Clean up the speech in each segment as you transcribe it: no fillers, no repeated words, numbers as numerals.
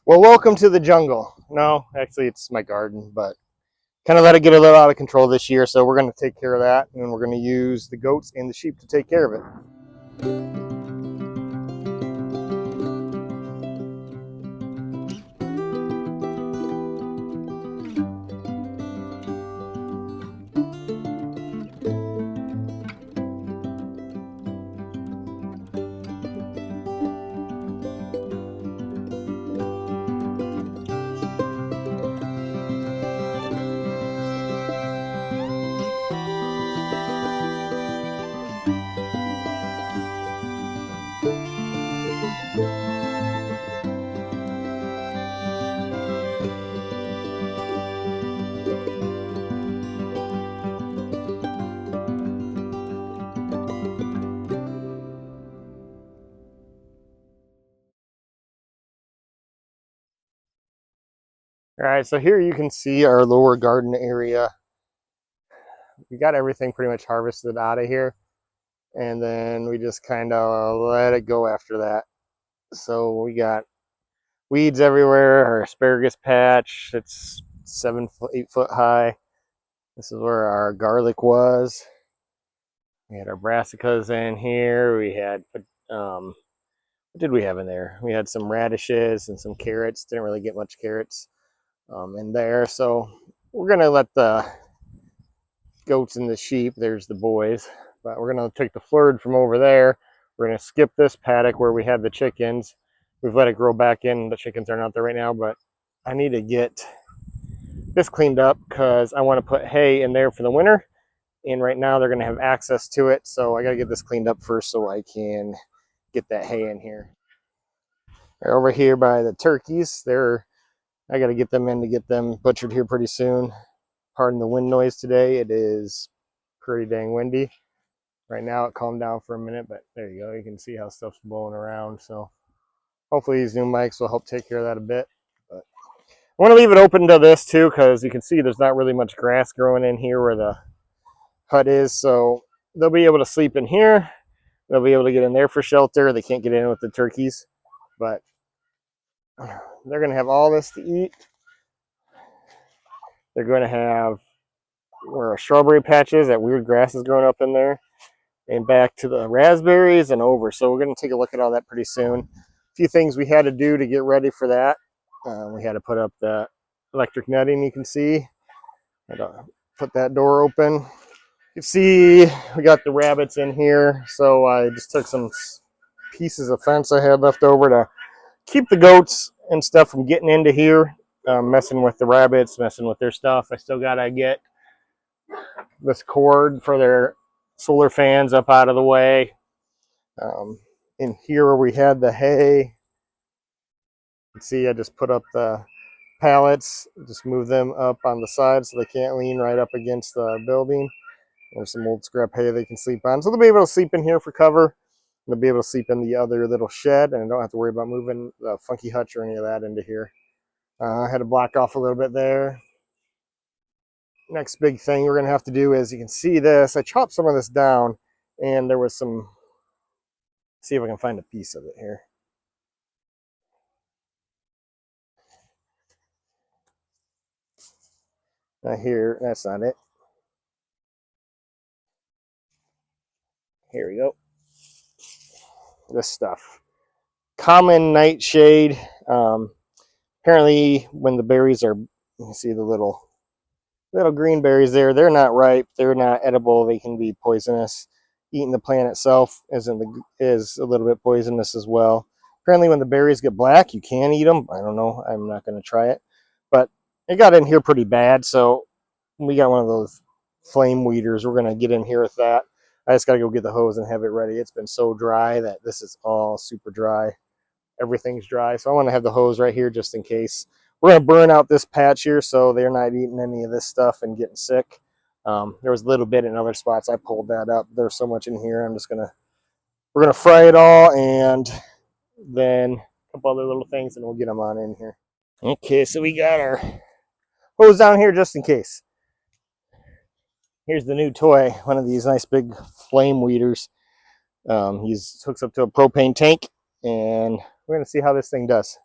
Well, welcome to the jungle. No, actually, it's my garden, but kind of let it get a little out of control this year. So we're going to take care of that, and we're going to use the goats and the sheep to take care of it. All right, so here you can see our lower garden area. We got everything pretty much harvested out of here, and then we just kind of let it go after that. So we got weeds everywhere. Our asparagus patch, it's 7 foot, 8 foot high. This is where our garlic was. We had our brassicas in here. We had what did we have in there? We had some radishes and some carrots. Didn't really get much carrots in there. So we're going to let the goats and the sheep, there's the boys, but we're going to take the flerd from over there. We're going to skip this paddock where we had the chickens. We've let it grow back in. The chickens aren't out there right now, but I need to get this cleaned up because I want to put hay in there for the winter. And right now they're going to have access to it. So I got to get this cleaned up first so I can get that hay in here. They're over here by the turkeys. I got to get them in to get them butchered here pretty soon. Pardon the wind noise today. It is pretty dang windy. Right now it calmed down for a minute, but there you go. You can see how stuff's blowing around. So hopefully these new mics will help take care of that a bit. But I want to leave it open to this too because you can see there's not really much grass growing in here where the hut is. So they'll be able to sleep in here. They'll be able to get in there for shelter. They can't get in with the turkeys, but they're going to have all this to eat. They're going to have where our strawberry patches, that weird grass is growing up in there, and back to the raspberries and over. So we're going to take a look at all that pretty soon. A few things we had to do to get ready for that. We had to put up the electric netting, you can see. Had to put that door open. You can see we got the rabbits in here. So I just took some pieces of fence I had left over to keep the goats and stuff from getting into here, messing with the rabbits, messing with their stuff. I still got to get this cord for their solar fans up out of the way. In here where we had the hay, you can see I just put up the pallets, just move them up on the side so they can't lean right up against the building. There's some old scrap hay they can sleep on. So they'll be able to sleep in here for cover. They'll be able to sleep in the other little shed, and I don't have to worry about moving the funky hutch or any of that into here. I had to block off a little bit there. Next big thing we're going to have to do is, you can see this, I chopped some of this down, and there was some, see if I can find a piece of it here. Here, that's not it. Here we go. This stuff. Common nightshade. Apparently when the berries are, you can see the little green berries there, they're not ripe, they're not edible, they can be poisonous. Eating the plant itself is a little bit poisonous as well. Apparently when the berries get black, you can eat them. I don't know, I'm not going to try it, but it got in here pretty bad, so we got one of those flame weeders. We're going to get in here with that. I just got to go get the hose and have it ready. It's been so dry that this is all super dry. Everything's dry, so I want to have the hose right here just in case. We're going to burn out this patch here so they're not eating any of this stuff and getting sick. There was a little bit in other spots. I pulled that up. There's so much in here. We're going to fry it all, and then a couple other little things, and we'll get them on in here. Okay, so we got our hose down here just in case. Here's the new toy, one of these nice big flame weeders. He hooks up to a propane tank, and we're going to see how this thing does.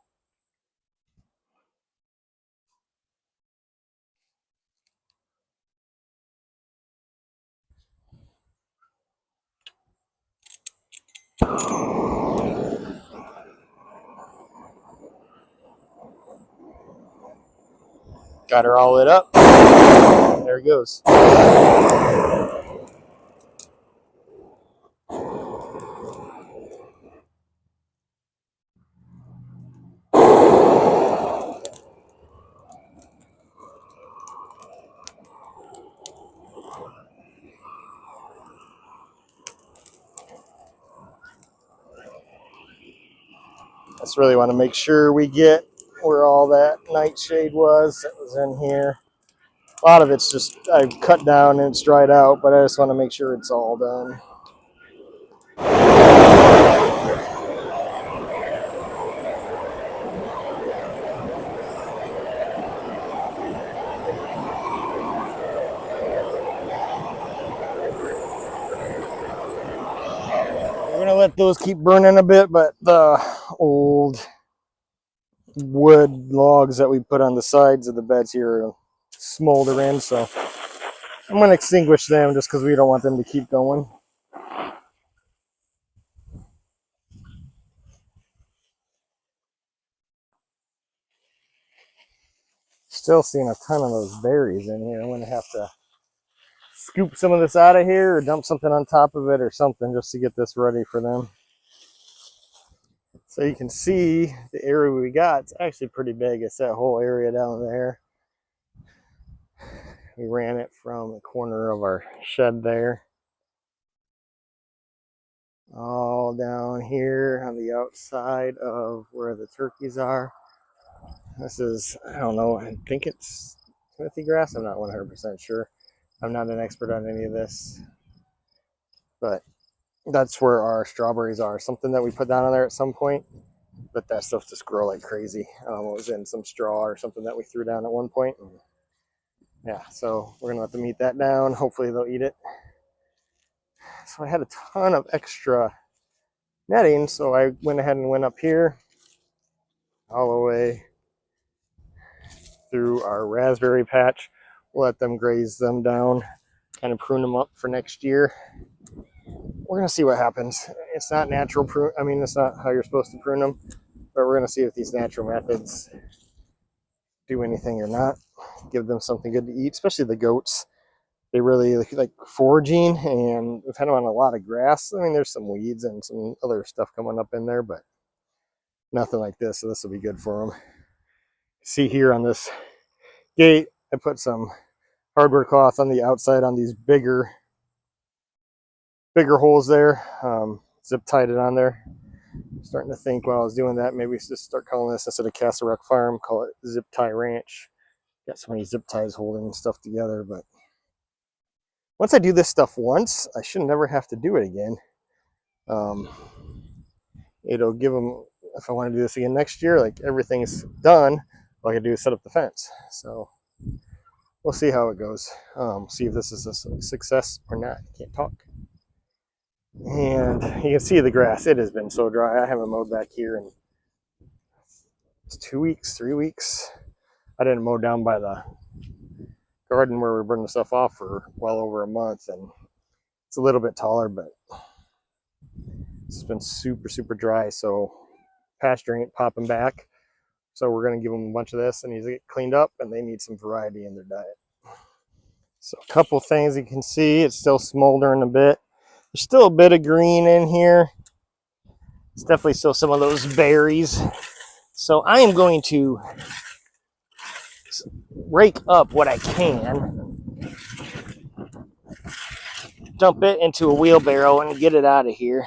Got her all lit up. There it goes. Just really want to make sure we get where all that nightshade was that was in here. A lot of it's just I've cut down and it's dried out, but I just want to make sure it's all done. We're gonna let those keep burning a bit, but the old wood logs that we put on the sides of the beds here are smoldering, so I'm gonna extinguish them just because we don't want them to keep going. Still seeing a ton of those berries in here. I'm gonna have to scoop some of this out of here or dump something on top of it or something just to get this ready for them. So you can see the area we got, it's actually pretty big. It's that whole area down there. We ran it from the corner of our shed there, all down here on the outside of where the turkeys are. This is, I don't know, I think it's Timothy grass. I'm not 100% sure. I'm not an expert on any of this, but that's where our strawberries are. Something that we put down on there at some point, but that stuff just grow like crazy. It was in some straw or something that we threw down at one point. Yeah, so we're gonna let them eat that down. Hopefully they'll eat it. So I had a ton of extra netting, so I went ahead and went up here all the way through our raspberry patch. We'll let them graze them down, kind of prune them up for next year. We're gonna see what happens. It's not natural prune. I mean, it's not how you're supposed to prune them, but we're gonna see if these natural methods do anything or not. Give them something good to eat, especially the goats. They really like foraging, and we've had them on a lot of grass. I mean, there's some weeds and some other stuff coming up in there, but nothing like this, so this will be good for them. See here on this gate, I put some hardware cloth on the outside on these bigger holes there. Zip tied it on there. Starting to think while I was doing that, maybe we should just start calling this, instead of Castle Rock Farm, call it Zip Tie Ranch. Got so many zip ties holding stuff together, but once I do this stuff once, I should never have to do it again. It'll give them, if I want to do this again next year, like everything's done, all I can do is set up the fence. So we'll see how it goes. See if this is a success or not. I can't talk. And you can see the grass. It has been so dry. I haven't mowed back here in 2 weeks, 3 weeks. I didn't mow down by the garden where we burned the stuff off for well over a month, and it's a little bit taller, but it's been super, super dry. So pasture ain't popping back. So we're going to give them a bunch of this and need to get cleaned up, and they need some variety in their diet. So a couple things you can see, it's still smoldering a bit. There's still a bit of green in here. It's definitely still some of those berries. So I am going to rake up what I can, dump it into a wheelbarrow and get it out of here.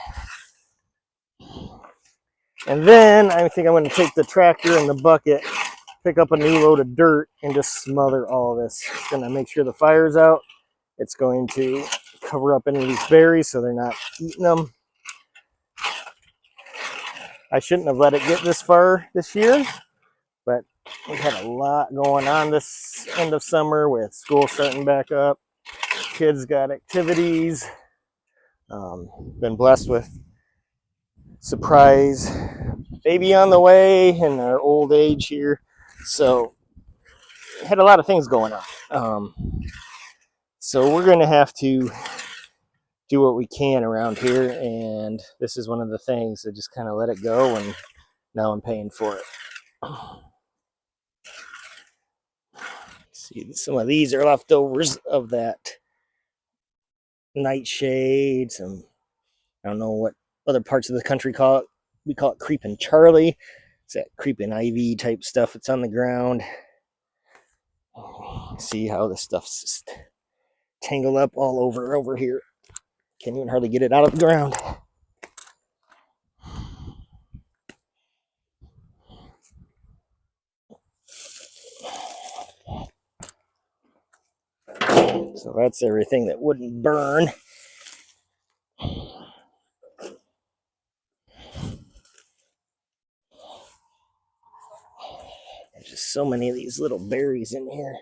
And then I think I'm going to take the tractor and the bucket, pick up a new load of dirt, and just smother all of this. It's going to make sure the fire's out. It's going to cover up any of these berries so they're not eating them. I shouldn't have let it get this far this year, but we've had a lot going on this end of summer with school starting back up. Kids got activities. Been blessed with surprise baby on the way in our old age here. So had a lot of things going on. So we're going to have to do what we can around here, and this is one of the things that just kind of let it go, and now I'm paying for it. See, some of these are leftovers of that nightshade. Some, I don't know what other parts of the country call it. We call it creeping Charlie. It's that creeping ivy type stuff that's on the ground. See how this stuff's just tangled up all over here. Can't even hardly get it out of the ground. So that's everything that wouldn't burn. There's just so many of these little berries in here.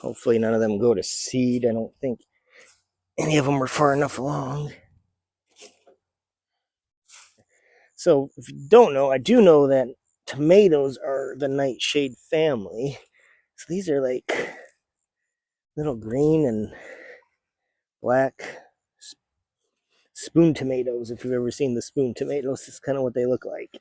Hopefully none of them go to seed. I don't think any of them are far enough along. So if you don't know, I do know that tomatoes are the nightshade family. So these are like little green and black spoon tomatoes. If you've ever seen the spoon tomatoes, it's kind of what they look like.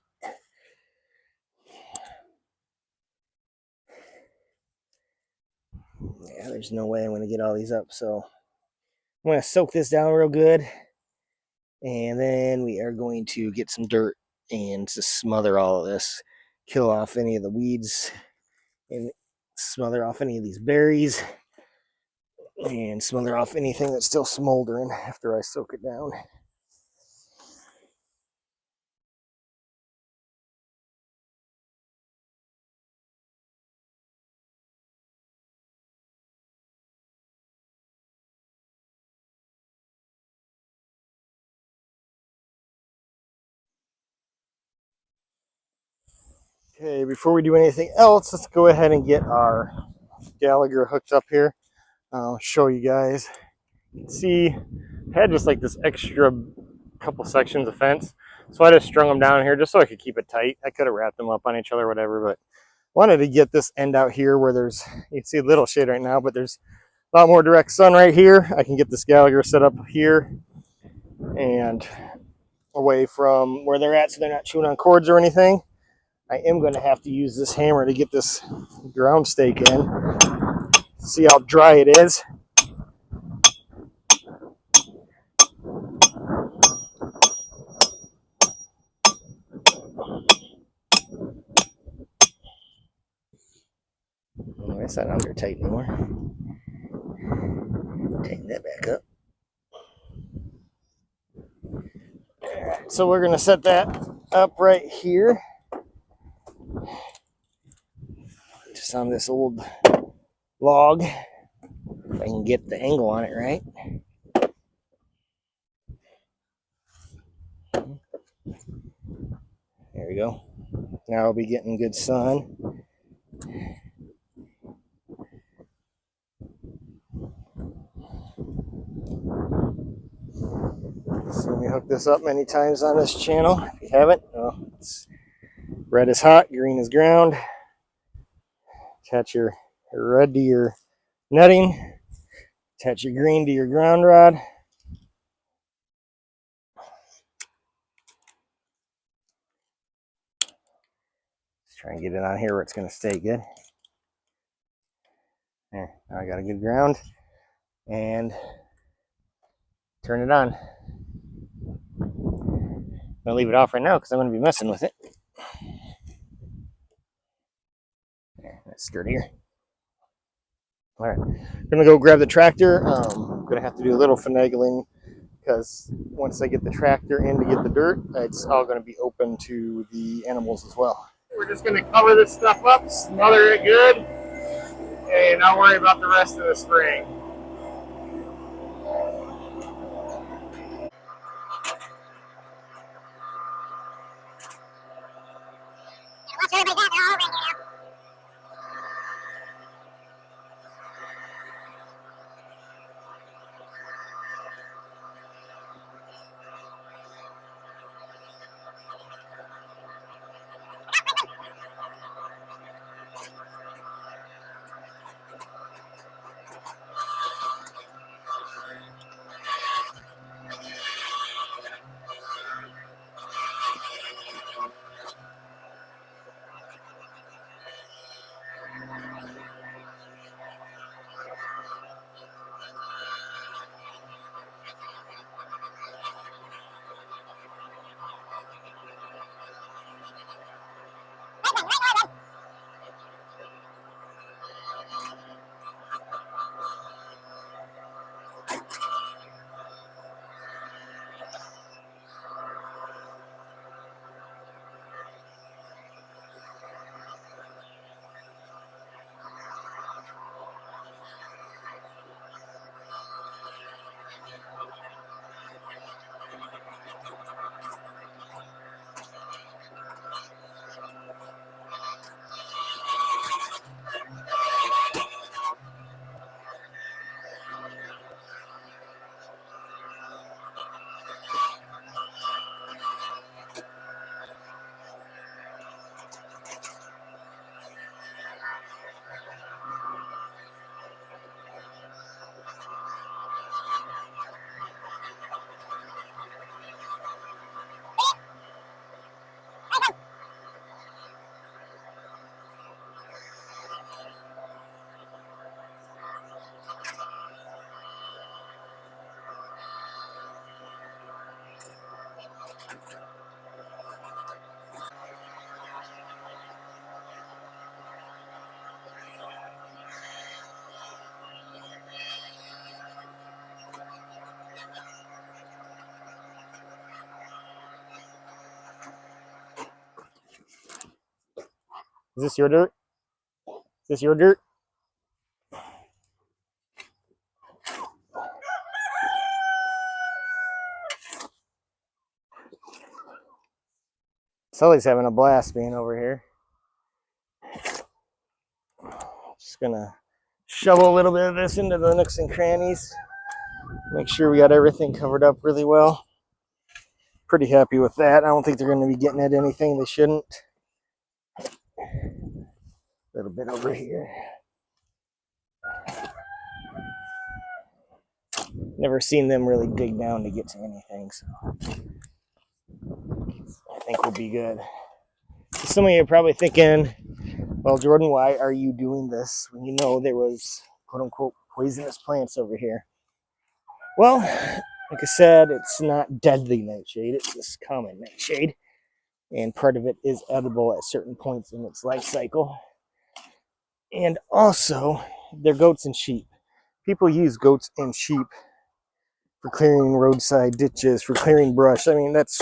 Yeah, there's no way I'm going to get all these up. So I'm going to soak this down real good. And then we are going to get some dirt and just smother all of this. Kill off any of the weeds and smother off any of these berries. And smother off anything that's still smoldering after I soak it down. Okay, before we do anything else, let's go ahead and get our Gallagher hooked up here. I'll show you guys. You can see I had just like this extra couple sections of fence, so I just strung them down here just so I could keep it tight. I could have wrapped them up on each other or whatever, but wanted to get this end out here where there's, you can see a little shade right now, but there's a lot more direct sun right here. I can get this Gallagher set up here and away from where they're at so they're not chewing on cords or anything. I am going to have to use this hammer to get this ground stake in. See how dry it is. Oh, that's not under tight anymore. Tighten that back up. Alright, so we're going to set that up right here. Just on this old log. If I can get the angle on it right. There we go. Now I'll be getting good sun. So we hook this up many times on this channel. If you haven't, it's red is hot, green is ground. Attach your red to your netting. Attach your green to your ground rod. Let's try and get it on here where it's going to stay good. There, now I got a good ground. And turn it on. I'm going to leave it off right now because I'm going to be messing with it. There, that's sturdier. All right, I'm going to go grab the tractor. I'm going to have to do a little finagling because once I get the tractor in to get the dirt, it's all going to be open to the animals as well. We're just going to cover this stuff up, smother it good, and not worry about the rest of the spring. Is this your dirt? Is this your dirt? Sully's having a blast being over here. Just gonna shovel a little bit of this into the nooks and crannies. Make sure we got everything covered up really well. Pretty happy with that. I don't think they're gonna be getting at anything they shouldn't. A little bit over here. Never seen them really dig down to get to anything, so I think we'll be good. Some of you are probably thinking, well, Jordan, why are you doing this when you know there was quote-unquote poisonous plants over here? Well, like I said, it's not deadly nightshade, it's just common nightshade, and part of it is edible at certain points in its life cycle. And also, they're goats and sheep. People use goats and sheep for clearing roadside ditches, for clearing brush. I mean, that's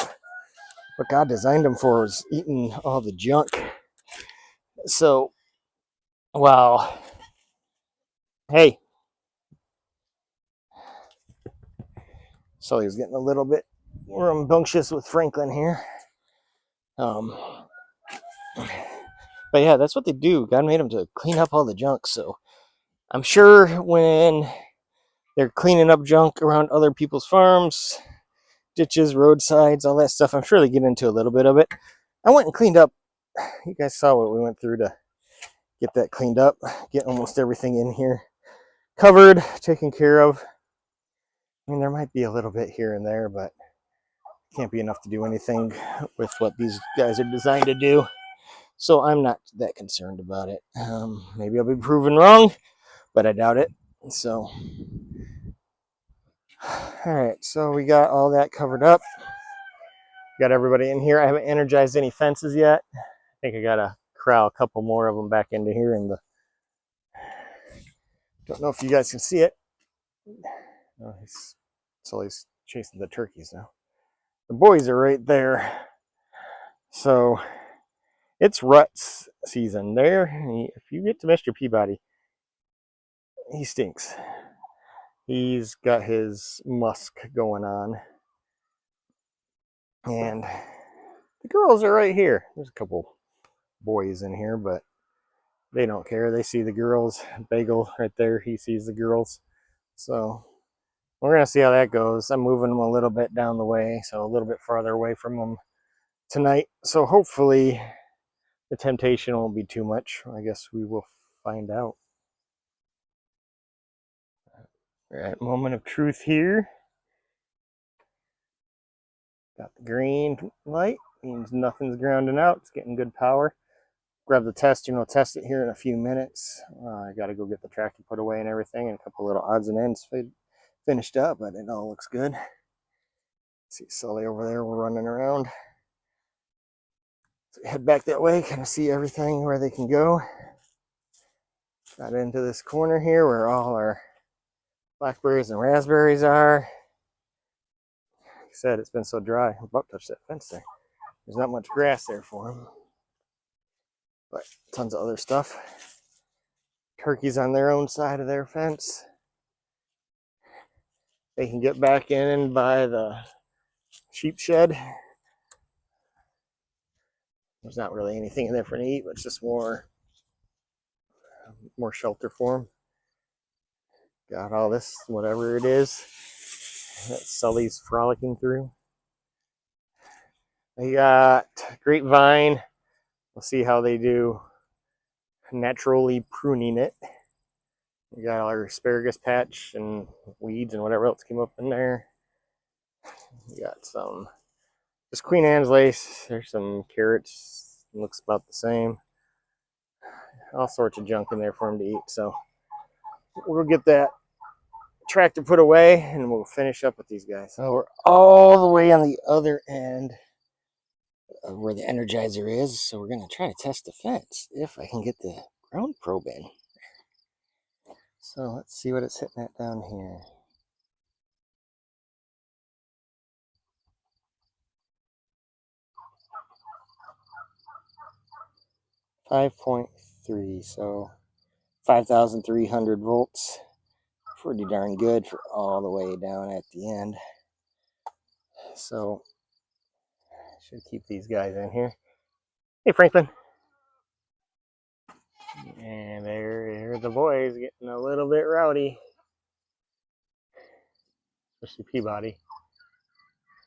what God designed them for, was eating all the junk. So, wow. Hey. Sully's getting a little bit rambunctious with Franklin here. But yeah, that's what they do. God made them to clean up all the junk. So I'm sure when they're cleaning up junk around other people's farms, ditches, roadsides, all that stuff, I'm sure they get into a little bit of it. I went and cleaned up. You guys saw what we went through to get that cleaned up, get almost everything in here covered, taken care of. I mean, there might be a little bit here and there, but can't be enough to do anything with what these guys are designed to do. So I'm not that concerned about it. Maybe I'll be proven wrong, but I doubt it. So, all right. So we got all that covered up. Got everybody in here. I haven't energized any fences yet. I think I gotta corral a couple more of them back into here. And don't know if you guys can see it. Oh, he's chasing the turkeys now. The boys are right there. So it's rut season there. If you get to Mr. Peabody, he stinks. He's got his musk going on. And the girls are right here. There's a couple boys in here, but they don't care. They see the girls. Bagel right there, he sees the girls. So we're going to see how that goes. I'm moving them a little bit down the way, so a little bit farther away from them tonight. So hopefully the temptation won't be too much. I guess we will find out. All right, moment of truth here. Got the green light, means nothing's grounding out. It's getting good power. Grab the test, and we'll test it here in a few minutes. I got to go get the tractor put away and everything, and a couple little odds and ends finished up, but it all looks good. See Sully over there, we're running around. So head back that way, kind of see everything where they can go. Got into this corner here where all our blackberries and raspberries are. Like I said, it's been so dry. I'm about to touch that fence there. There's not much grass there for them, but tons of other stuff. Turkeys on their own side of their fence. They can get back in by the sheep shed. There's not really anything in there for them to eat, but it's just more shelter for them. Got all this, whatever it is, that Sully's frolicking through. They got grapevine. We'll see how they do naturally pruning it. We got our asparagus patch and weeds and whatever else came up in there. We got some just Queen Anne's lace. There's some carrots. Looks about the same. All sorts of junk in there for them to eat. So we'll get that tractor put away and we'll finish up with these guys. So we're all the way on the other end of where the Energizer is. So we're going to try to test the fence if I can get the ground probe in. So let's see what it's hitting at down here. 5.3, so 5,300 volts. Pretty darn good for all the way down at the end. So should keep these guys in here. Hey, Franklin. And there the boys getting a little bit rowdy, especially Peabody.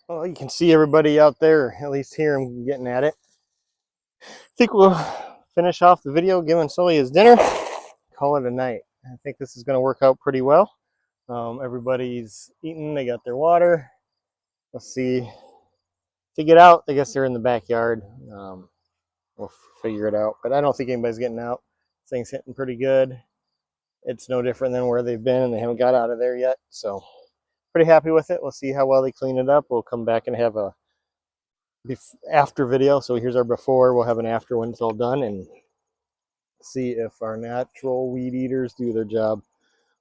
Well, you can see everybody out there, at least here I'm getting at it. I think we'll finish off the video giving Sully his dinner, call it a night. I think this is going to work out pretty well. Everybody's eating, they got their water. Let's see. To get out, I guess they're in the backyard. We'll figure it out, but I don't think anybody's getting out. This thing's hitting pretty good. It's no different than where they've been, and they haven't got out of there yet, so pretty happy with it. We'll see how well they clean it up. We'll come back and have a after video. So here's our before. We'll have an after when it's all done and see if our natural weed eaters do their job.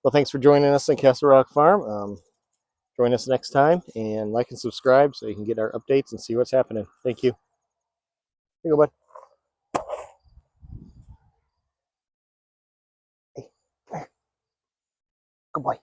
Well, thanks for joining us on Castle Rock Farm. Join us next time and like and subscribe so you can get our updates and see what's happening. Thank you. Here you go, bud. Hey, good boy.